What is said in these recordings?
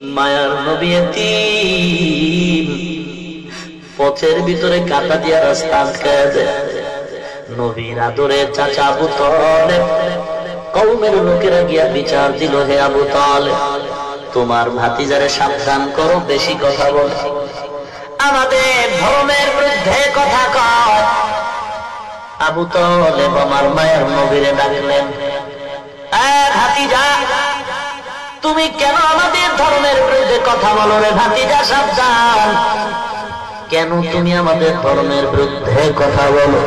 মায়ার নবী এতিম, পথের ভিতরে কাঁটা দিয়া রাস্তা আটকায় দেয়। নবীর আদরের চাচা আবু তালেব কওমের লোকেরা গিয়া বিচার দিল, হে আবু তালেব, তোমার ভাতিজারে সাবধান করো, বেশি কথা বল, আমাদের ধর্মের বিরুদ্ধে কথা কয়। আবু তালেব আমার মায়ের নবীরে ডাকলেন, ভাতিজা, তুমি কেন আমাদের ধর্মের বিরুদ্ধে কথা বলো রে ভাতিজা, সাবধান, কেন তুমি আমাদের ধর্মের বিরুদ্ধে কথা বলো,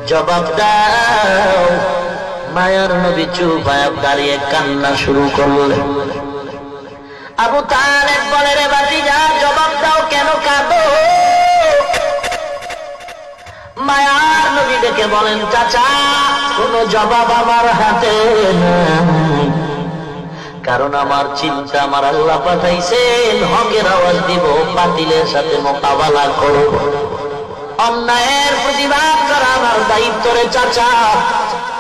জবাব দাও। মায়ার নবী চুপ হয়ে দাঁড়িয়ে কান্না শুরু করলেন। আবু তালেব বলে, রে ভাতিজা, জবাব দাও, কেন কাঁদো? মায়ার নবী ডেকে বলেন, চাচা, কোনো জবাব আমার হাতে নাই, কারণ আমার চিন্তা আমার আল্লাহ পাঠাইছেন হকের আওয়াজ দিব, বাতিলের সাথে মোকাবেলা করব, অন্যায়ের প্রতিবাদ করা আমার দায়িত্ব রে চাচা,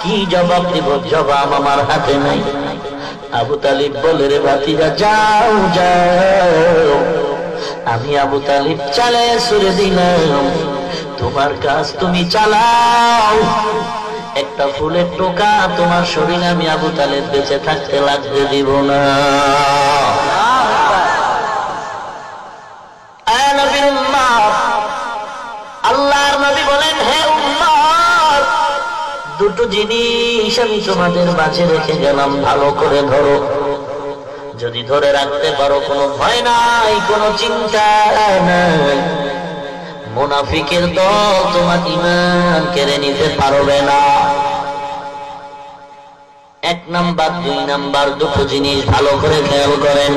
কি জবাব দিব? জবাব আমার হাতে নাই। আবু তালিব বলে, রে ভাতিজা, যাও যাও, আমি আবু তালিব চালে সুরে দিলাম, তোমার কাজ তুমি চালাও, একটা ফুলের টোকা তোমার শরীরে আমি আবু তালেব বেঁচে থাকতে লাগতে দিব না। আল্লাহর নবী বলেন, হে উম্মত, দুটো জিনিস আমি তোমাদের মাঝে রেখে গেলাম, ভালো করে ধরো, যদি ধরে রাখতে পারো কোনো ভয় নাই, কোনো চিন্তা নাই, মুনাফিকের দল তোমার ঈমান কেড়ে নিতে পারবে না। এক নাম্বার, দুই নাম্বার, দুটো জিনিস ভালো করে খেয়াল করেন।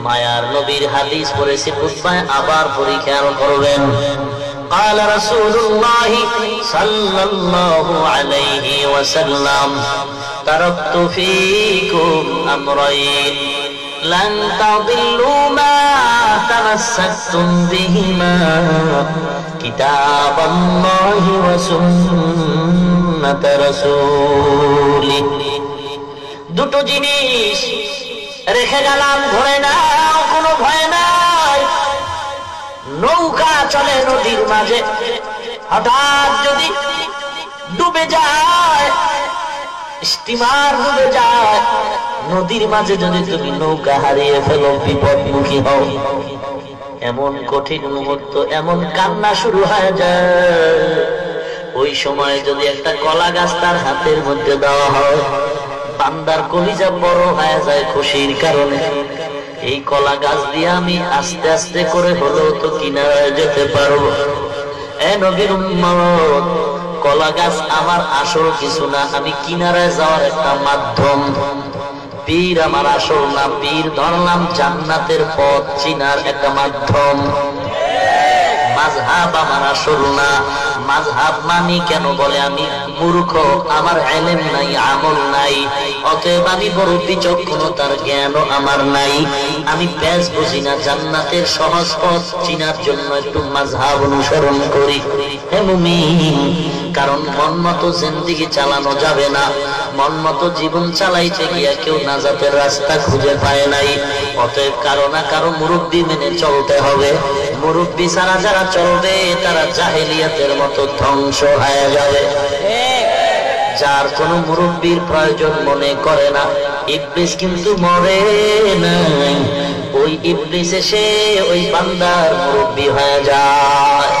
মায়ার নবীর হাদিস পড়েছি খুতবায়, আবার পড়ি, খেয়াল করবেন। قال رسول الله صلى الله عليه وسلم تركت فيكم أمرين لن تضلوا ما تمسكتم بهما كتاب الله وسنة رسوله। দুটো জিনিস রেখে গেলাম, ধরে নাও, কোনো ভয় নাই। নৌকা চলে নদীর মাঝে, হঠাৎ যদি ডুবে যায়, স্টিমার ডুবে যায়, নদীর মাঝে যদি তুমি নৌকা হারিয়ে ফেলো, বিপদমুখী হও, এমন কঠিন মুহূর্ত, এমন কান্না শুরু হয়ে যায়, ওই সময় যদি একটা কলা গাছ তার হাতের মধ্যে দেওয়া হয়, বান্দার কলিজা বড় হয়ে যায় খুশির কারণে। এই কলা গাছ দিয়ে আমি আস্তে আস্তে করে হলেও তো কিনারায় যেতে পারবো। এ নবীর উম্মত, কলা গাছ আমার আসল কিছু না, আমি কিনারায় যাওয়ার একটা মাধ্যম। পীর আমার আসল না, পীর ধরলাম জান্নাতের পথ চিনার একটা মাধ্যম। মাযহাব আমার আসল না, মাযহাব মানি কেন বলে আমি মূর্খ, আমার ইলম নাই, আমল নাই, অতএব আমি বড় বিচক্ষণতার জ্ঞানও আমার নাই, আমি পেশ বুঝি না, জান্নাতের সহজ পথ চিনার জন্য একটু মাযহাব অনুসরণ করি। হে মুমিন, কারণ মন মতো জিন্দেগি চালানো যাবে না, মন মতো জীবন চালাইতে গিয়া কেউ নাজাতের রাস্তা খুঁজে পায় নাই, অতএব কারো না কারো মুরব্বি মেনে চলতে হবে। মুরব্বি ছাড়া যারা চলবে তারা জাহেলিয়াতের মতো ধ্বংস হয়ে যাবে। যার কোনো মুরব্বির প্রয়োজন মনে করে না, ইবলিস কিন্তু মরে নাই, ওই ইবলিস এসে ওই বান্দার মুরব্বি হয়ে যায়।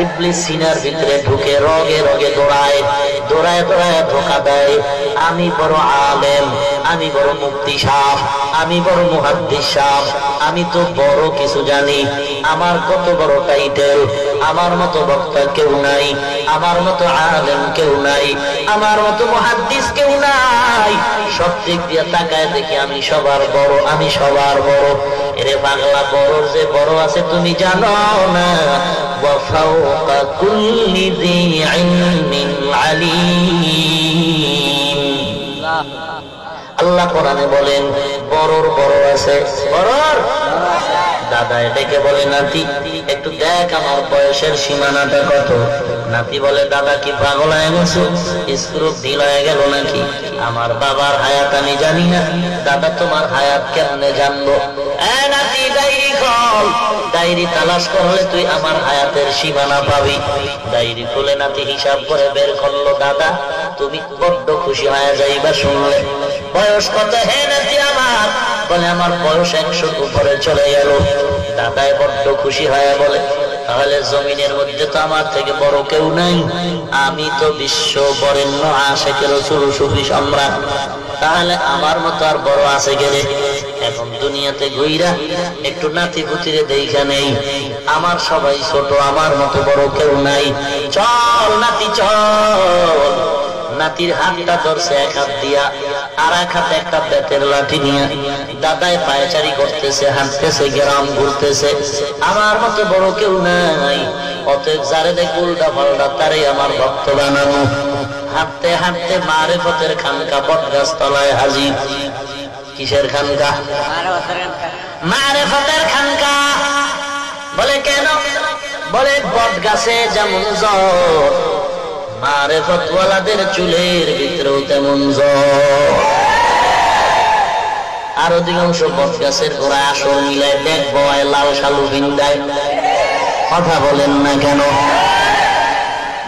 ইবলিস সিনার ভিতরে ঢুকে রগে রগে দৌড়ায়, দৌড়ায় দৌড়ায় ধোঁকা দেয়, আমি বড় আলেম, আমি বড় মুফতি সাহেব, আমি বড় মুহাদ্দিস সাহেব, আমি তো বড় কিছু জানি, আমার কত বড় টাইটেল, আমার মতো বক্তা কেউ নাই, আমার মতো আলেম কেউ নাই, আমার মতো মুহাদ্দিস কেউ নাই, সব দিক দিয়ে তাকায় দেখি আমি সবার বড়, আমি সবার বড়। এরে পাগলা, বড় যে বড় আছে তুমি জানো না, وفوق كل ذي علم عليم। আল্লাহ কোরআনে বলেন, বড়র বড় আছে, বড়র দাদায় ডেকে বলে, নাতি একটু দেখ আমার বয়সের সীমানাটা কত। নাতি বলে, দাদা কি পাগল হয়ে গেছো? স্ক্রু ঢিল হয়ে গেল নাকি? আমার বাবার হায়াত আমি জানি না, দাদা তোমার হায়াত কেমনে জানবো? নাতি ডায়েরি খোল, ডায়েরি তালাশ করলে তুই আমার হায়াতের সীমানা পাবি। ডায়েরি খুলে নাতি হিসাব করে বের করলো। দাদা তুমি বড্ড খুশি হয়ে যাইবা শুনলে। বয়স কত? হে নাতি আমার। বলে, আমার বয়স 100 উপরে চলে গেল। দাদায় বড্ড খুশি হয়ে বলে, তাহলে জমিনের মধ্যে তো আমার থেকে বড় কেউ নাই, আমি তো বিশ্ব বরেণ্য আশিকে রাসূল সুফি সম্রাট, তাহলে আমার মতো আর বড় আছে গেলে। এখন দুনিয়াতে ঘুইরা একটু নাতি পুতিরে দেখা নেই, আমার সবাই ছোট, আমার মতো বড় কেউ নাই। চল নাতি চল। নাতির হাতটা ধরছে এক হাত দিয়া, আর এক হাতে একটা বেতের লাঠি নিয়ে। দাদায় পায়চারি করতেছে, হাঁটতেছে, গ্রাম ঘুরতেছে, আমার মতো বড় কেউ নাই, অতএব যারে দেখে উল্টা পাল্টা তারে আমার ভক্ত বানানো। হাঁটতে হাঁটতে মারেফতের খানকা বটগাছ তলায় হাজির। কিসের খানকা? মারেফতের খানকা। বলে কেন? বলে বটগাছে যেমন জ্বর, মারেফতওয়ালাদের চুলের ভিতরেও তেমন জ্বর। আর অধিকাংশ বটগাছের গোড়ায় আসর মিলায় ব্যাগ বয়, লাল শালু বিন্দায়। কথা বলেন না কেন?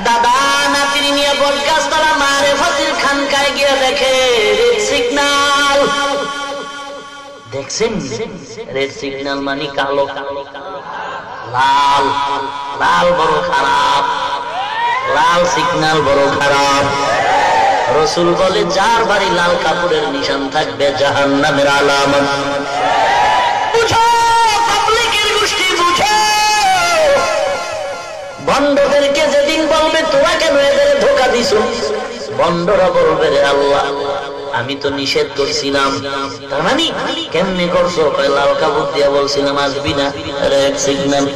দাদা নাতির নিয়ে বটগাছ তলা মারেফতের খানকায় গিয়ে দেখে রেড সিগন্যাল। দেখছেন? রেড সিগন্যাল মানে কালো, লাল লাল বড় খারাপ, লাল সিগন্যাল বড় খারাপ। রাসূল বলে, যার বাড়ি লাল কাপড়ের নিশান থাকবে জাহান্নামের আলামত। বুঝো পাবলিকের গোষ্ঠী, বুঝো। বন্ধদেরকে যেদিন বলবে তোরা কেন এদের ধোঁকা দিছ, বন্ধরা বলবে, রে আল্লাহ আমি তো নিষেধ করছিলাম। তার মানে কেমনে করছো? লাল কাপড় দিয়া বলছিলাম আসবি না, রেড সিগন্যাল।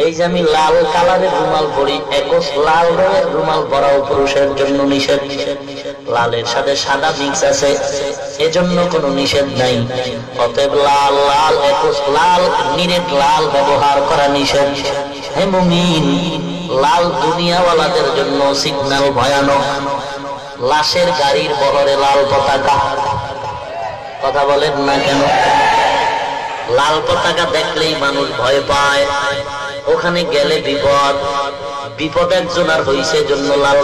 এই যে আমি লাল কালারের রুমাল পরি, একস লাল রঙের রুমাল পরাও পুরুষের জন্য নিষেধ। লালের সাথে সাদা মিক্স আছে, এজন্য কোনো নিষেধ নাই। অতএব লাল লাল একস লাল নিরেট লাল ব্যবহার করা নিষেধ। হে মুমিন, লাল দুনিয়াওয়ালাদের জন্য সিগন্যাল ভয়ানক। লাশের গাড়ির বহরে লাল পতাকা। কথা বলেন না কেন? লাল পতাকা দেখলেই মানুষ ভয় পায়, ওখানে গেলে বিপদ। বিপদ একজন আর হইছে জন্য লাল